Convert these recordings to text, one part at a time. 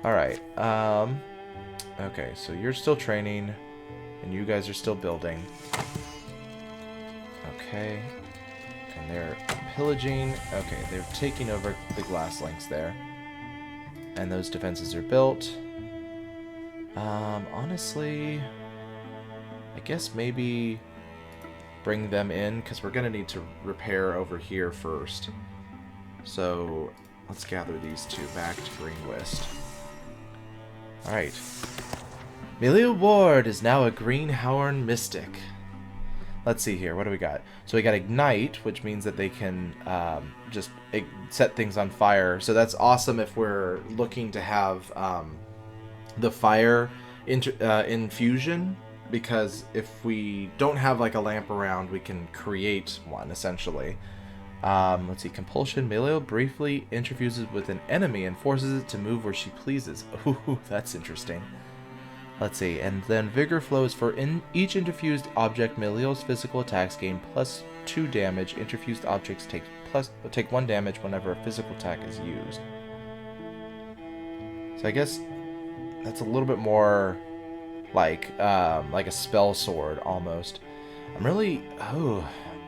Alright, okay, so you're still training, and you guys are still building. Okay, and they're pillaging. Okay, they're taking over the glass links there. And those defenses are built. Honestly, I guess maybe bring them in, because we're going to need to repair over here first. So, let's gather these two back to Greenwist. Alright. Melia Ward is now a Greenhorn Mystic. Let's see here. What do we got? So we got Ignite, which means that they can just set things on fire. So that's awesome if we're looking to have the fire infusion, because if we don't have like a lamp around, we can create one essentially. Let's see. Compulsion. Melia briefly interfuses with an enemy and forces it to move where she pleases. Ooh, that's interesting. Let's see. And then Vigor flows for each interfused object. Meliel's physical attacks gain +2 damage. Interfused objects take 1 damage whenever a physical attack is used. So I guess that's a little bit more like a spell sword almost.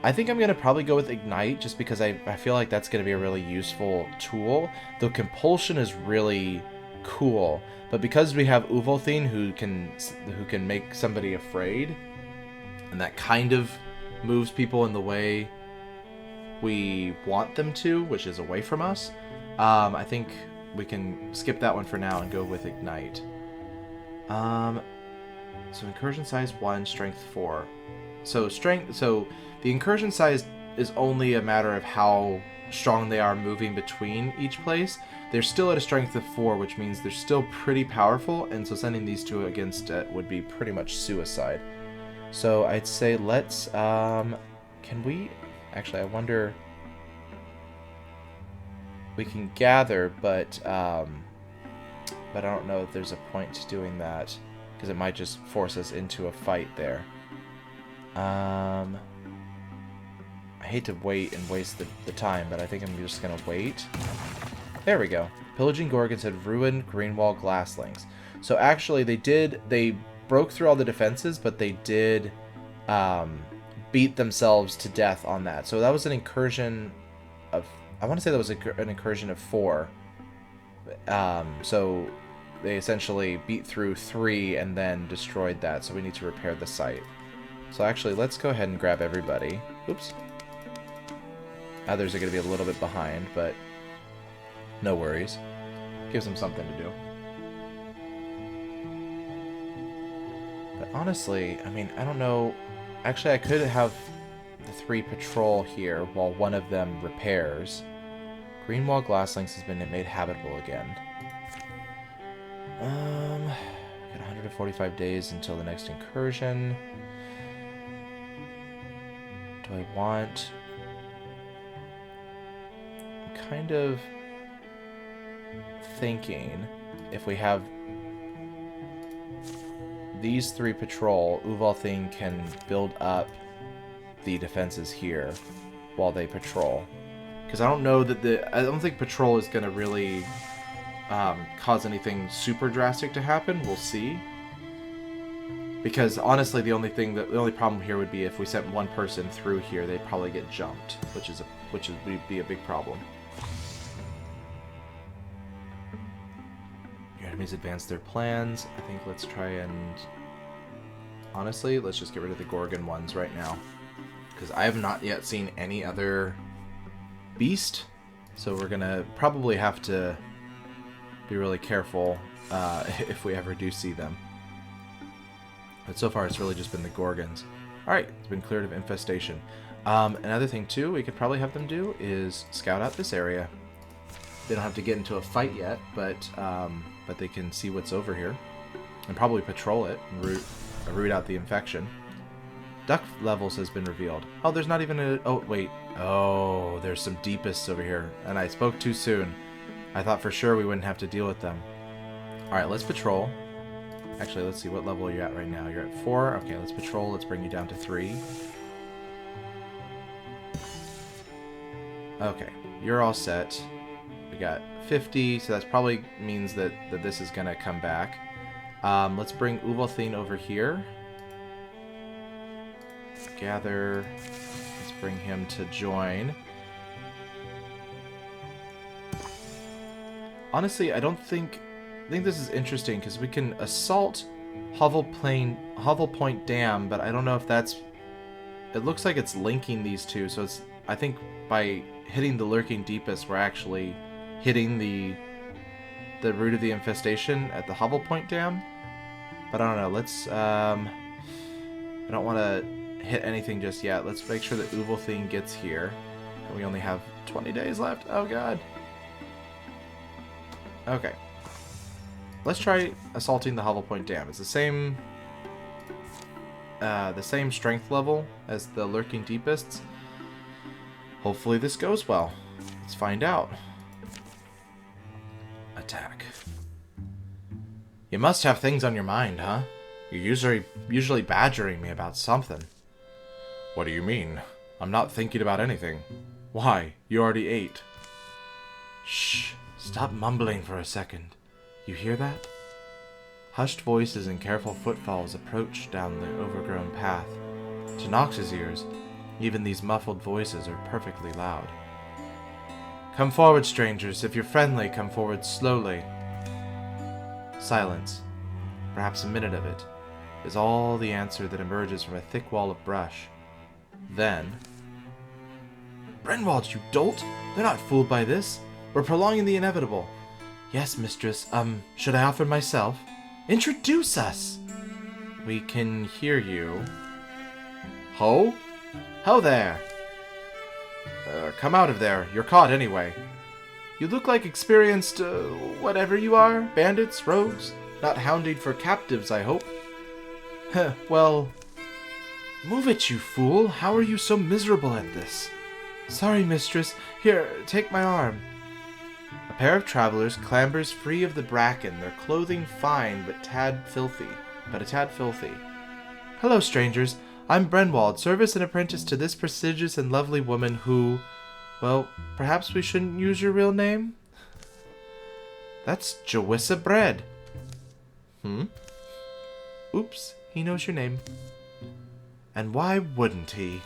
I think I'm going to probably go with Ignite, just because I feel like that's going to be a really useful tool. Though Compulsion is really cool, but because we have Uvalthine who can make somebody afraid, and that kind of moves people in the way we want them to, which is away from us, I think we can skip that one for now and go with Ignite. So incursion size 1, strength 4. So the incursion size is only a matter of how strong they are moving between each place. They're still at a strength of 4, which means they're still pretty powerful, and so sending these two against it would be pretty much suicide. So I'd say let's, can we, actually I wonder, we can gather, but I don't know if there's a point to doing that, because it might just force us into a fight there. I hate to wait and waste the time, but I think I'm just going to wait. There we go. Pillaging Gorgons had ruined Greenwall glass links. So actually they broke through all the defenses, but they did beat themselves to death on that. So that was an incursion of, I want to say that was an incursion of 4. So they essentially beat through 3 and then destroyed that. So we need to repair the site. So actually, let's go ahead and grab everybody. Oops. Others are going to be a little bit behind, but no worries. Gives them something to do. But honestly, I mean, I don't know. Actually, I could have the 3 patrol here while one of them repairs. Greenwall glass links has been made habitable again. Got 145 days until the next incursion. Do I want... I'm kind of thinking if we have these 3 patrol, Uvalthine can build up the defenses here while they patrol. Because I don't know that I don't think patrol is going to really cause anything super drastic to happen. We'll see. Because honestly, the only problem here would be if we sent one person through here, they'd probably get jumped, which would be a big problem. Your enemies advance their plans. I think let's try and honestly, let's just get rid of the Gorgon ones right now, because I have not yet seen any other beast, so we're gonna probably have to be really careful if we ever do see them. But so far, it's really just been the Gorgons. Alright, it's been cleared of infestation. Another thing, too, we could probably have them do is scout out this area. They don't have to get into a fight yet, but they can see what's over here. And probably patrol it and root out the infection. Duck levels has been revealed. Oh, there's not even a... Oh, wait. Oh, there's some deepists over here. And I spoke too soon. I thought for sure we wouldn't have to deal with them. Alright, let's patrol. Actually, let's see, what level are you at right now? You're at 4. Okay, let's patrol. Let's bring you down to 3. Okay, you're all set. We got 50, so that probably means that this is going to come back. Let's bring Uvalthine over here. Gather. Let's bring him to join. Honestly, I think this is interesting because we can assault Hovel Point Dam, but I don't know if that's... It looks like it's linking these two, so it's... I think by hitting the Lurking Deepest, we're actually hitting the root of the infestation at the Hovel Point Dam. But I don't know. Let's... I don't want to hit anything just yet. Let's make sure that Uvalthine gets here. And we only have 20 days left. Oh god. Okay. Let's try assaulting the Hovel Point Dam. It's the same strength level as the Lurking Deepests. Hopefully this goes well. Let's find out. Attack. You must have things on your mind, huh? You're usually badgering me about something. What do you mean? I'm not thinking about anything. Why? You already ate. Shh. Stop mumbling for a second. You hear that? Hushed voices and careful footfalls approach down the overgrown path. To Nox's ears, even these muffled voices are perfectly loud. Come forward, strangers. If you're friendly, come forward slowly. Silence, perhaps a minute of it, is all the answer that emerges from a thick wall of brush. Then... Brenwald, you dolt! They're not fooled by this. We're prolonging the inevitable. Yes, mistress. Should I offer myself? Introduce us! We can hear you. Ho? Ho there! Come out of there. You're caught anyway. You look like experienced, whatever you are. Bandits, rogues. Not hounding for captives, I hope. Heh, well... Move it, you fool. How are you so miserable at this? Sorry, mistress. Here, take my arm. A pair of travelers clambers free of the bracken, their clothing fine but a tad filthy. Hello, strangers. I'm Brenwald, service and apprentice to this prestigious and lovely woman who... Well, perhaps we shouldn't use your real name? That's Jawissa Bread. Oops, he knows your name. And why wouldn't he?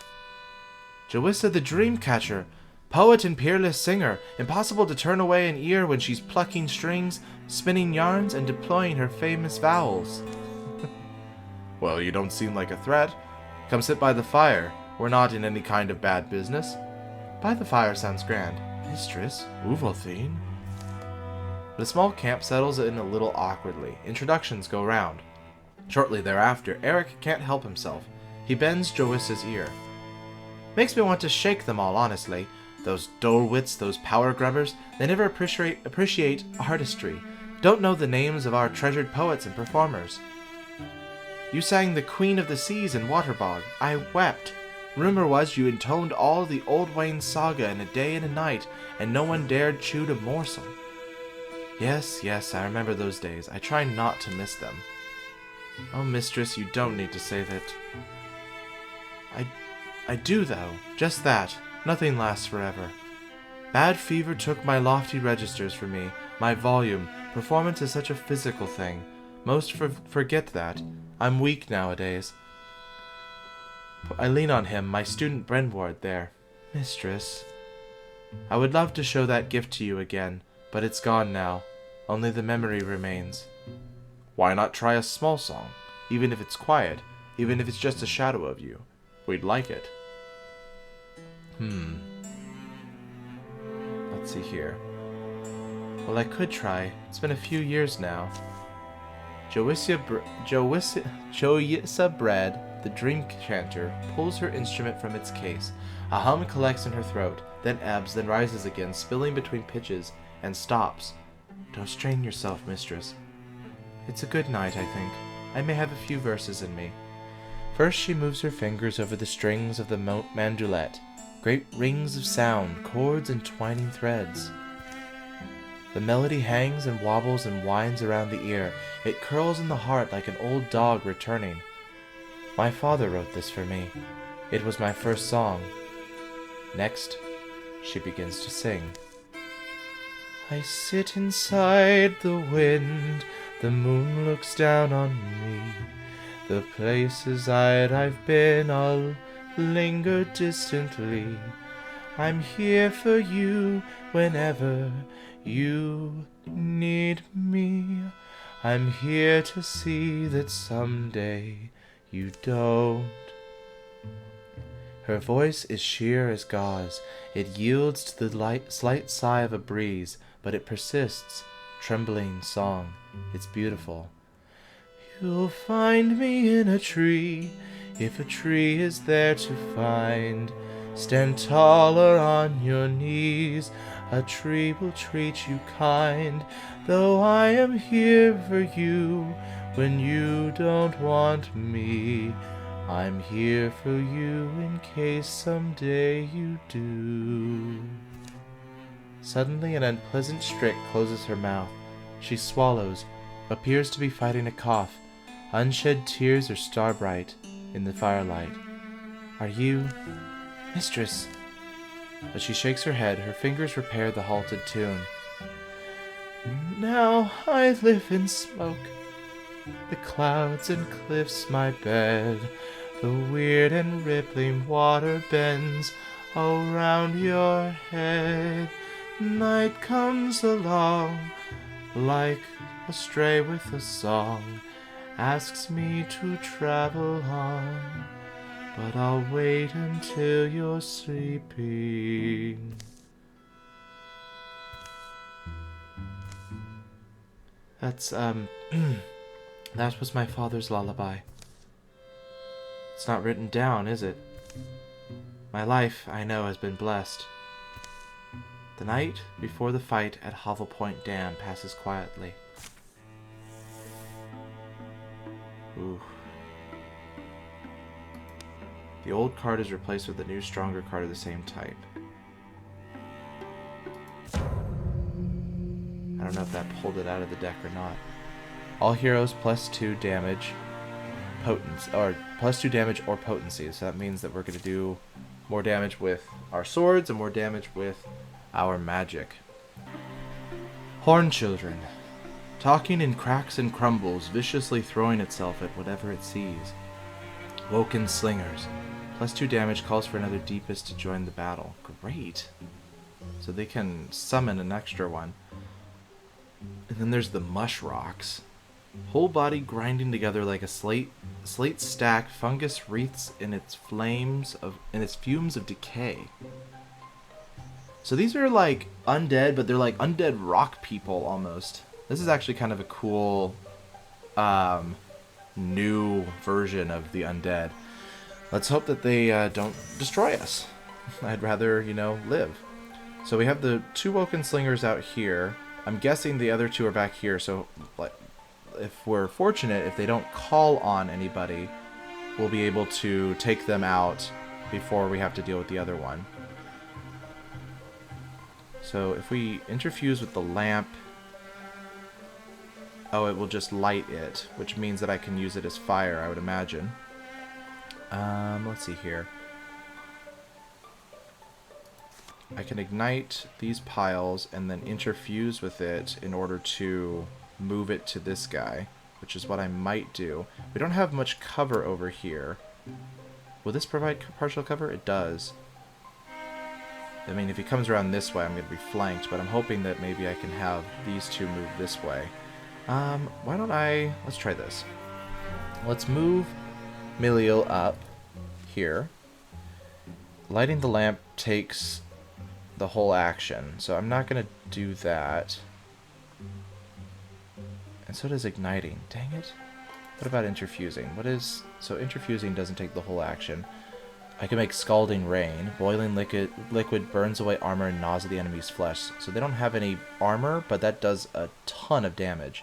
Jawissa the Dreamcatcher, poet and peerless singer, impossible to turn away an ear when she's plucking strings, spinning yarns, and deploying her famous vowels. Well, you don't seem like a threat. Come sit by the fire. We're not in any kind of bad business. By the fire sounds grand. Mistress, Uvalthine. The small camp settles in a little awkwardly. Introductions go round. Shortly thereafter, Eric can't help himself. He bends Jawissa's ear. Makes me want to shake them all, honestly. Those dull wits, those power grubbers, they never appreciate artistry. Don't know the names of our treasured poets and performers. You sang the Queen of the Seas in Waterbog. I wept. Rumor was you intoned all the Old Wayne saga in a day and a night, and no one dared chew a morsel. Yes, I remember those days. I try not to miss them. Oh, mistress, you don't need to say that. I do, though. Just that. Nothing lasts forever. Bad fever took my lofty registers from me, my volume. Performance is such a physical thing. Most forget that. I'm weak nowadays. I lean on him, my student Brenward there. Mistress. I would love to show that gift to you again, but it's gone now. Only the memory remains. Why not try a small song? Even if it's quiet, even if it's just a shadow of you. We'd like it. Let's see here. Well, I could try. It's been a few years now. Jawissa Bread, the dream chanter, pulls her instrument from its case. A hum collects in her throat, then ebbs, then rises again, spilling between pitches, and stops. Don't strain yourself, mistress. It's a good night, I think. I may have a few verses in me. First she moves her fingers over the strings of the mandolette. Great rings of sound, chords and twining threads. The melody hangs and wobbles and winds around the ear. It curls in the heart like an old dog returning. My father wrote this for me. It was my first song. Next, she begins to sing. I sit inside the wind, the moon looks down on me. The places I've been all linger distantly. I'm here for you whenever you need me. I'm here to see that someday you don't. Her voice is sheer as gauze. It yields to the slight sigh of a breeze, but it persists, trembling song. It's beautiful. You'll find me in a tree, if a tree is there to find. Stand taller on your knees, a tree will treat you kind. Though I am here for you when you don't want me, I'm here for you in case someday you do. Suddenly an unpleasant strick closes her mouth. She swallows, appears to be fighting a cough. Unshed tears are star-bright in the firelight. Are you... Mistress? As she shakes her head, her fingers repair the halted tune. Now I live in smoke. The clouds and cliffs my bed. The weird and rippling water bends around your head. Night comes along like a stray with a song. Asks me to travel on, but I'll wait until you're sleeping. That's, that was my father's lullaby. It's not written down, is it? My life, I know, has been blessed. The night before the fight at Hovel Point Dam passes quietly. Ooh. The old card is replaced with a new, stronger card of the same type. I don't know if that pulled it out of the deck or not. All heroes +2 damage, potency, or +2 damage or potency. So that means that we're going to do more damage with our swords and more damage with our magic. Horn Children. Talking in cracks and crumbles, viciously throwing itself at whatever it sees. Woken Slingers. +2 damage, calls for another Deepest to join the battle. Great. So they can summon an extra one. And then there's the Mush Rocks. Whole body grinding together like a slate stack, fungus wreaths in its fumes of decay. So these are like undead, but they're like undead rock people almost. This is actually kind of a cool new version of the undead. Let's hope that they don't destroy us. I'd rather, live. So we have the 2 Woken Slingers out here. I'm guessing the other 2 are back here, so if we're fortunate, if they don't call on anybody, we'll be able to take them out before we have to deal with the other one. So if we interfuse with the lamp... Oh, it will just light it, which means that I can use it as fire, I would imagine. Let's see here. I can ignite these piles and then interfuse with it in order to move it to this guy, which is what I might do. We don't have much cover over here. Will this provide partial cover? It does. I mean, if he comes around this way, I'm going to be flanked, but I'm hoping that maybe I can have these 2 move this way. Why don't I... Let's try this. Let's move Miliel up here. Lighting the lamp takes the whole action, so I'm not going to do that. And so does igniting. Dang it. What about interfusing? So interfusing doesn't take the whole action. I can make Scalding Rain. Boiling liquid burns away armor and gnaws at the enemy's flesh. So they don't have any armor, but that does a ton of damage.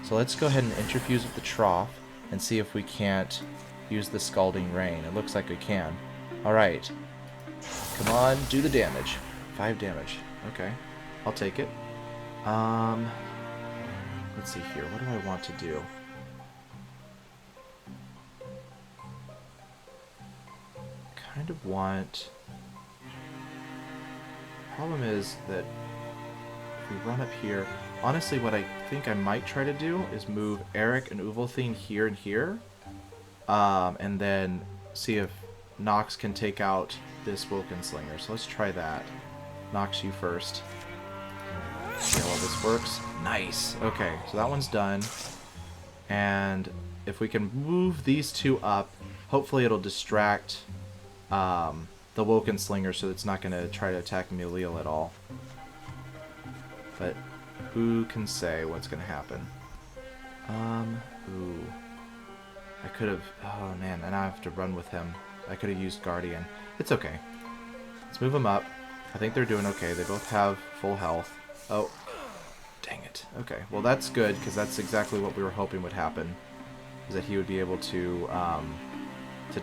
So let's go ahead and interfuse with the trough and see if we can't use the Scalding Rain. It looks like we can. Alright. Come on, do the damage. 5 damage. Okay. I'll take it. Let's see here. What do I want to do? Kind of want... Problem is that if we run up here, honestly, what I think I might try to do is move Eric and Uvalthine here and here, and then see if Nox can take out this Wilkinslinger. So let's try that. Nox, you first. See how well this works. Nice. Okay, so that one's done. And if we can move these two up, hopefully it'll distract the Wilkinslinger so it's not going to try to attack Melil at all. But who can say what's going to happen? Ooh. I could have... Oh, man, and I have to run with him. I could have used Guardian. It's okay. Let's move them up. I think they're doing okay. They both have full health. Oh. Dang it. Okay, well that's good, because that's exactly what we were hoping would happen. Is that he would be able to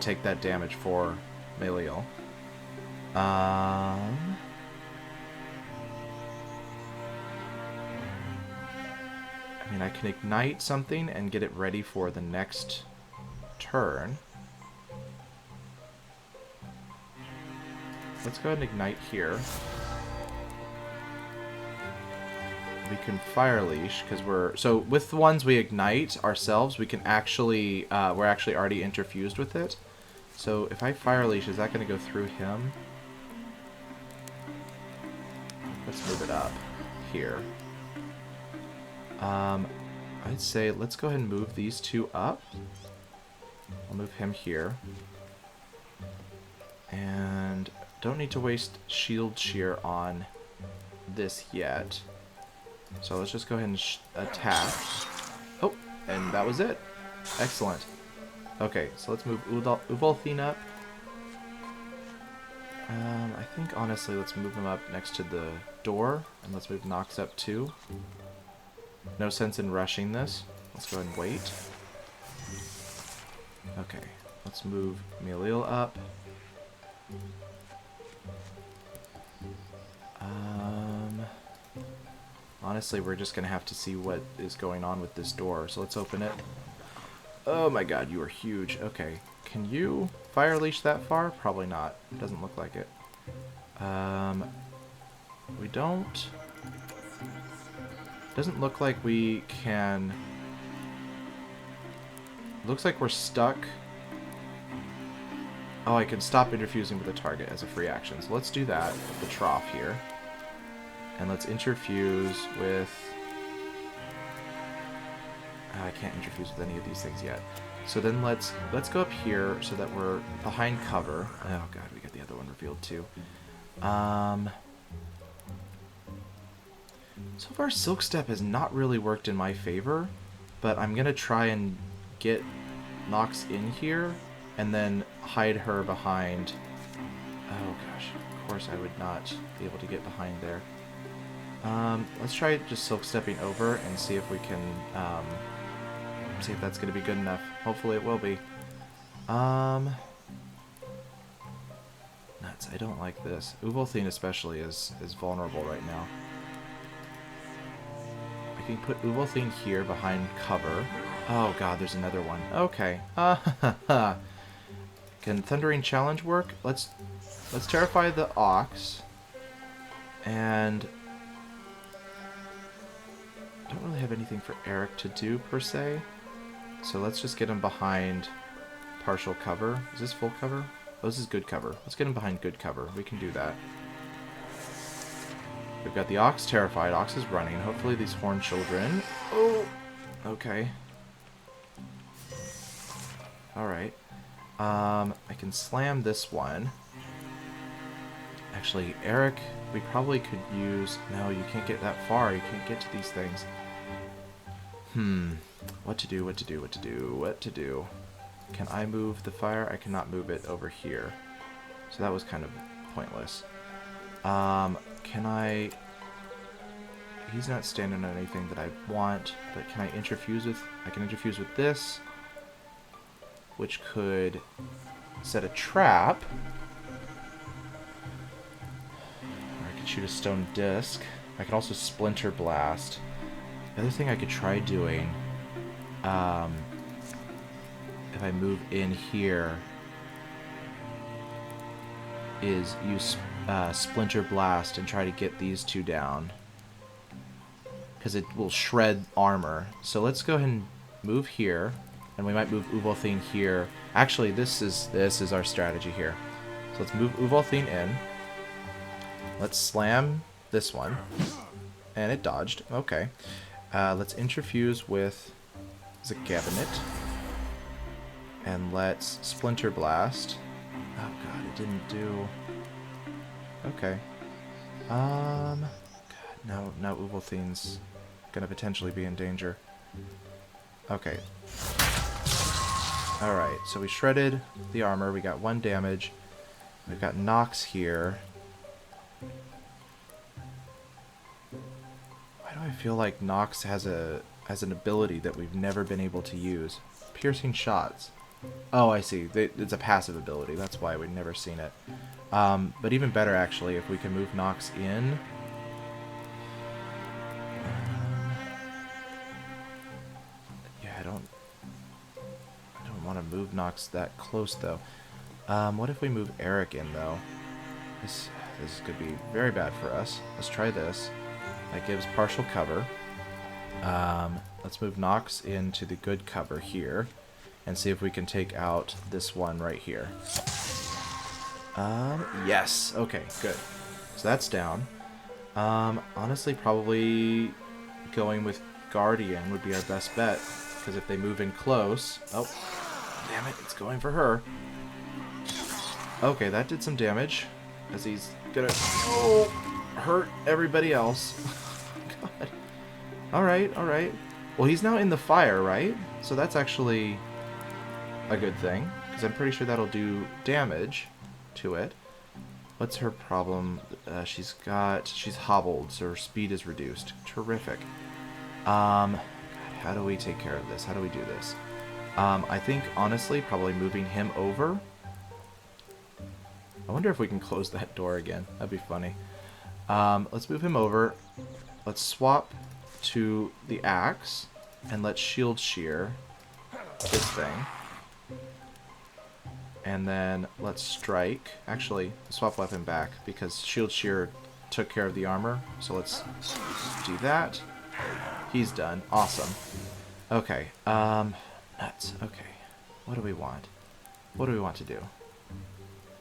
take that damage for Melil. I mean, I can ignite something and get it ready for the next turn. Let's go ahead and ignite here. We can Fire Leash, because we're... So, with the ones we ignite ourselves, we can actually... we're actually already interfused with it. So, if I Fire Leash, is that going to go through him? Let's move it up here. I'd say let's go ahead and move these two up. I'll move him here. And don't need to waste Shield Shear on this yet. So let's just go ahead and attack. Oh, and that was it. Excellent. Okay, so let's move Uvalthine up. I think, honestly, let's move him up next to the door. And let's move Nox up, too. No sense in rushing this. Let's go ahead and wait. Okay, let's move Melil up. Honestly, we're just going to have to see what is going on with this door. So let's open it. Oh my god, you are huge. Okay, can you Fire Leash that far? Probably not. Doesn't look like it. We don't... Doesn't look like we can... Looks like we're stuck. Oh, I can stop interfusing with the target as a free action. So let's do that with the trough here. And let's interfuse with... I can't interfuse with any of these things yet. So then let's go up here so that we're behind cover. Oh god, we got the other one revealed too. So far, Silk Step has not really worked in my favor, but I'm gonna try and get Nox in here and then hide her behind... Oh gosh, of course I would not be able to get behind there. Let's try just Silk Stepping over and see if we can, see if that's going to be good enough. Hopefully it will be. Nuts, I don't like this. Uvalthine especially is vulnerable right now. I can put Uvalthine here behind cover. Oh god, there's another one. Okay. Can Thundering Challenge work? Let's terrify the Ox. And... I don't really have anything for Eric to do, per se. So let's just get him behind partial cover. Is this full cover? Oh, this is good cover. Let's get him behind good cover. We can do that. We've got the Ox terrified. Ox is running. Hopefully these Horned Children... Oh! Okay. Alright. I can slam this one. Actually, Eric, we probably could use... No, you can't get that far. You can't get to these things. What to do, what to do, what to do, what to do. Can I move the fire? I cannot move it over here. So that was kind of pointless. Can I... He's not standing on anything that I want, but can I interfuse with... I can interfuse with this, which could set a trap. Or I could shoot a stone disc. I can also Splinter Blast. The other thing I could try doing, if I move in here, is use Splinter Blast and try to get these two down. because it will shred armor. So let's go ahead and move here, and we might move Uvalthine here. Actually, this is our strategy here. So let's move Uvalthine in. Let's slam this one, and it dodged. Okay. Let's interfuse with Zagabanet, and let's Splinter Blast. Oh god, it didn't do. Okay. God, now Uvalthine's gonna potentially be in danger. Okay. Alright, so we shredded the armor. We got 1 damage. We've got Nox here. Why do I feel like Nox has an ability that we've never been able to use? Piercing shots. Oh, I see. It's a passive ability. That's why we've never seen it. But even better, actually, if we can move Nox in. Yeah, I don't want to move Nox that close, though. What if we move Eric in, though? This could be very bad for us. Let's try this. That gives partial cover. Let's move Nox into the good cover here, and see if we can take out this one right here. Yes. Okay, good. So that's down. Honestly, probably going with Guardian would be our best bet, because if they move in close... Oh, damn it, it's going for her. Okay, that did some damage, as he's gonna hurt everybody else. God. Alright, alright. Well, he's now in the fire, right? So that's actually a good thing, because I'm pretty sure that'll do damage to it. What's her problem? She's hobbled, so her speed is reduced. Terrific. God, how do we take care of this? How do we do this? I think, honestly, probably moving him over. I wonder if we can close that door again. That'd be funny. Let's move him over. Let's swap to the axe, and let's shield shear this thing. And then let's strike. Actually, swap weapon back, because shield shear took care of the armor. So let's do that. He's done. Awesome. Okay. Nuts. Okay. What do we want? What do we want to do?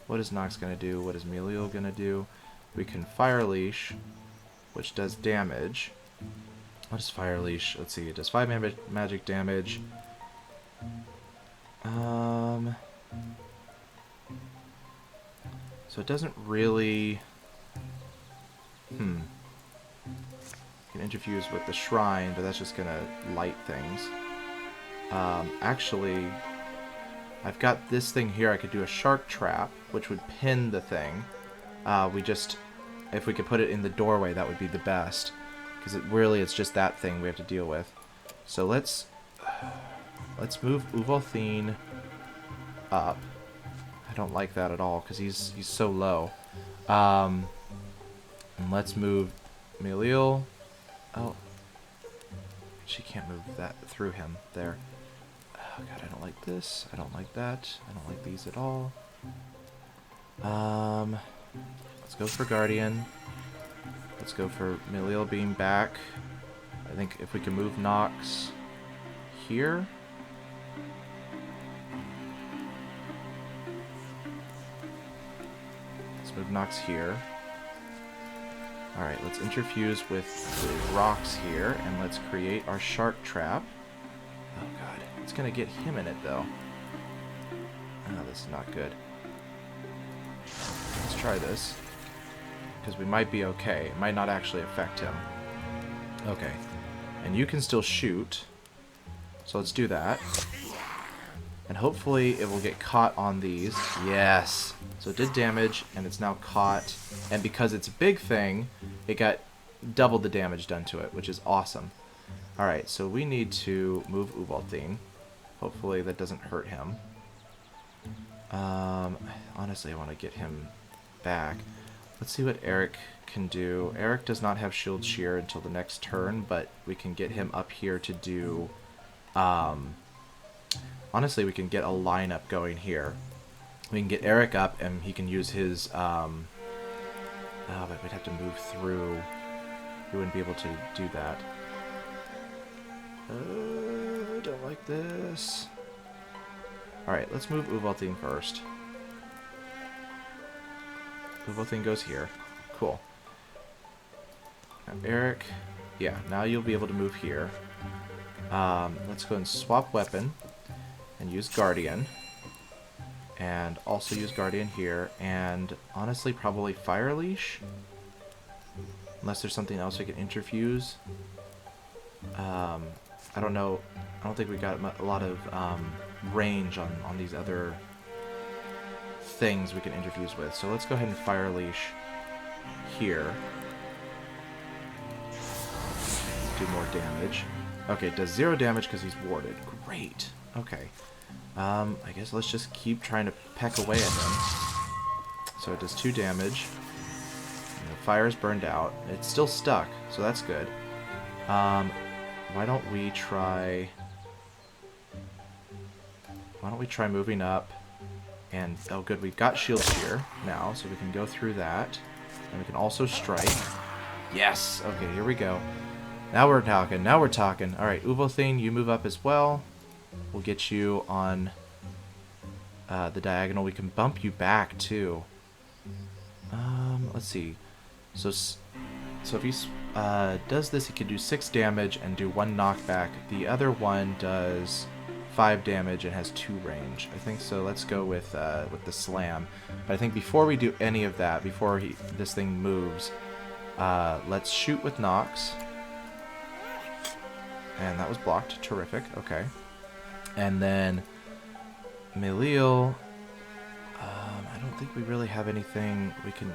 What is Nox going to do? What is Meliel going to do? We can Fire Leash, which does damage. What is Fire Leash? Let's see. It does 5 magic damage. So it doesn't really... You can interfuse with the shrine, but that's just going to light things. Actually, I've got this thing here. I could do a shark trap, which would pin the thing. If we could put it in the doorway, that would be the best. Because it's just that thing we have to deal with. So let's move Uvalthine up. I don't like that at all, because he's so low. And let's move Meliel. Oh. She can't move that through him. There. Oh god, I don't like this. I don't like that. I don't like these at all. Let's go for Guardian. Let's go for Meliel being back. I think if we can move Nox here. Let's move Nox here. Alright, let's interfuse with the rocks here, and let's create our shark trap. Oh god, it's gonna get him in it though. Oh, this is not good. Let's try this, because we might be okay. It might not actually affect him. Okay, and you can still shoot, so let's do that. And hopefully it will get caught on these. Yes! So it did damage, and it's now caught. And because it's a big thing, it got double the damage done to it, which is awesome. Alright, so we need to move Uvalthine. Hopefully that doesn't hurt him. Honestly, I want to get him back. Let's see what Eric can do. Eric does not have shield shear until the next turn, but we can get him up here to do... honestly, we can get a lineup going here. We can get Eric up, and he can use his... oh, but we'd have to move through. He wouldn't be able to do that. Don't like this. Alright, let's move Uvaltine first. Uvaltine goes here. Cool. Now, Eric. Yeah, now you'll be able to move here. Let's go and swap weapon. And use Guardian. And also use Guardian here. And honestly, probably Fire Leash. Unless there's something else we can interfuse. I don't know. I don't think we got a lot of range on these other things we can interfuse with. So let's go ahead and Fire Leash here. Do more damage. Okay, it does 0 damage because he's warded. Great. Okay. I guess let's just keep trying to peck away at him. So it does 2 damage. The fire is burned out. It's still stuck, so that's good. Why don't we try moving up? And oh good, we've got shield shear now, so we can go through that. And we can also strike. Yes! Okay, here we go. Now we're talking. Now we're talking. Alright, Uvaltine, you move up as well. We'll get you on the diagonal. We can bump you back too. Let's see. So if he does this, he can do 6 damage and do 1 knockback. The other one does 5 damage and has 2 range. I think so. Let's go with the slam. But I think before we do any of that, before this thing moves, let's shoot with Nox. And that was blocked. Terrific. Okay. And then Melil. I don't think we really have anything we could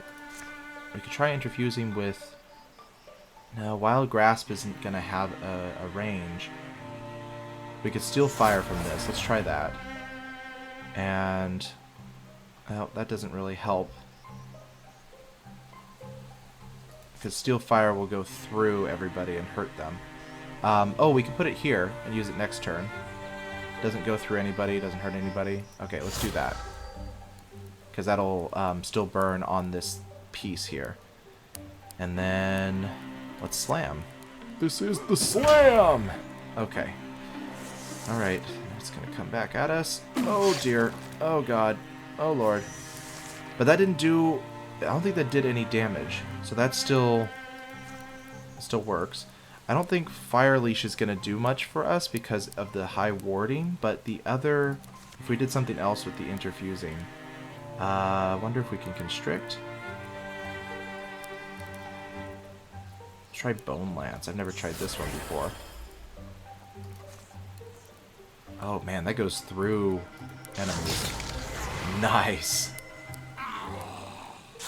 try interfusing with. No, Wild Grasp isn't gonna have a range. We could steal fire from this. Let's try that. And well, that doesn't really help. Because steal fire will go through everybody and hurt them. Oh, we can put it here and use it next turn. Doesn't go through anybody, doesn't hurt anybody. Okay, let's do that. Because that'll still burn on this piece here. And then let's slam. This is the slam! Okay. Alright, it's going to come back at us. Oh dear. Oh god. Oh lord. But that didn't do... I don't think that did any damage. So that still works. I don't think Fire Leash is going to do much for us because of the high warding, but the other... If we did something else with the interfusing... I wonder if we can constrict. Let's try Bone Lance. I've never tried this one before. Oh man, that goes through enemies. Nice.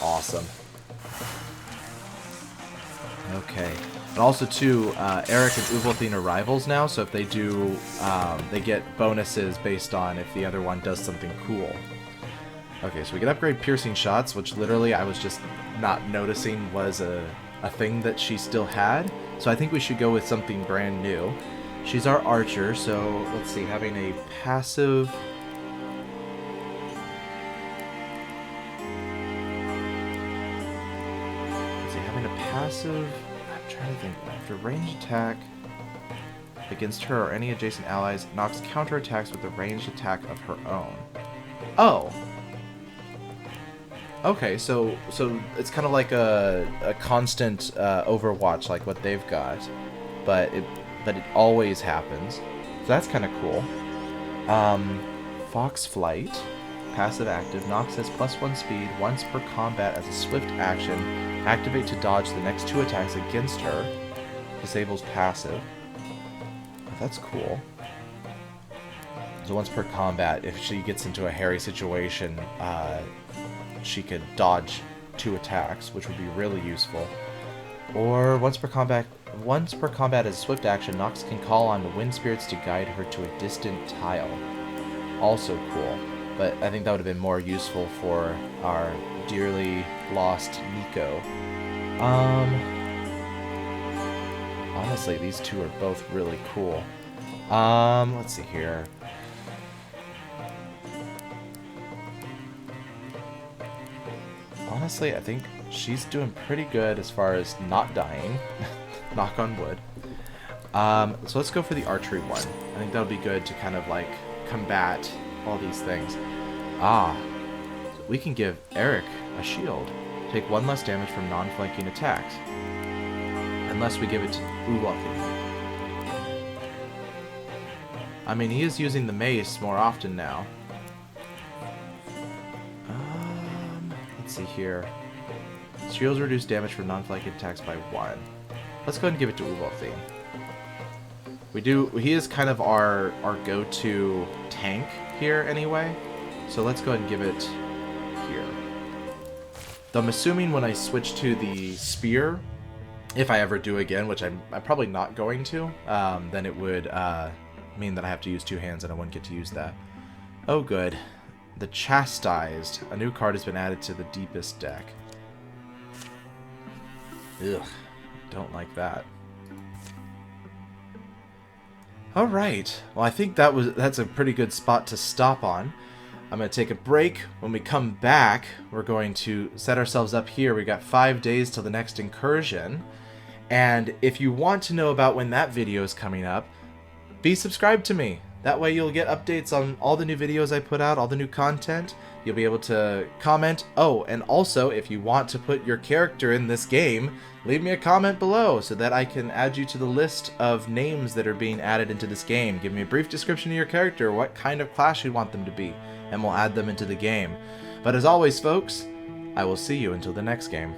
Awesome. Okay. And also too, Eric and Uvaltine are rivals now, so if they do, they get bonuses based on if the other one does something cool. Okay, so we can upgrade piercing shots, which literally I was just not noticing was a thing that she still had. So I think we should go with something brand new. She's our archer, so let's see, having a passive... Let's see, having a passive... I'm trying to think. After ranged attack against her or any adjacent allies, Nox counterattacks with a ranged attack of her own. Oh! Okay, so it's kind of like a constant Overwatch, like what they've got, but it always happens. So that's kind of cool. Fox Flight, passive active. Nox has +1 speed once per combat as a swift action. Activate to dodge the next 2 attacks against her. Disables passive. Oh, that's cool. So once per combat, if she gets into a hairy situation, she could dodge 2 attacks, which would be really useful. Or once per combat as a swift action, Nox can call on the wind spirits to guide her to a distant tile. Also cool, but I think that would have been more useful for our dearly lost Nico. Honestly, these two are both really cool. Let's see here. Honestly, I think she's doing pretty good as far as not dying. Knock on wood. So let's go for the archery one. I think that'll be good to kind of like combat all these things. Ah, we can give Eric a shield. Take 1 less damage from non-flanking attacks. Unless we give it to Uwalking. I mean, he is using the mace more often now. Let's see here. Shields reduce damage from non-flanking attacks by 1. Let's go ahead and give it to Uwalking. He is kind of our go-to tank here anyway. So let's go ahead and give it here. Though I'm assuming when I switch to the spear, if I ever do again, which I'm probably not going to, then it would mean that I have to use 2 hands and I wouldn't get to use that. Oh good. The Chastised. A new card has been added to the deepest deck. Ugh. Don't like that. Alright. Well, I think that's a pretty good spot to stop on. I'm going to take a break. When we come back, we're going to set ourselves up here. We got 5 days till the next incursion. And if you want to know about when that video is coming up, be subscribed to me. That way you'll get updates on all the new videos I put out, all the new content. You'll be able to comment. Oh, and also, if you want to put your character in this game, leave me a comment below so that I can add you to the list of names that are being added into this game. Give me a brief description of your character, what kind of class you want them to be, and we'll add them into the game. But as always, folks, I will see you until the next game.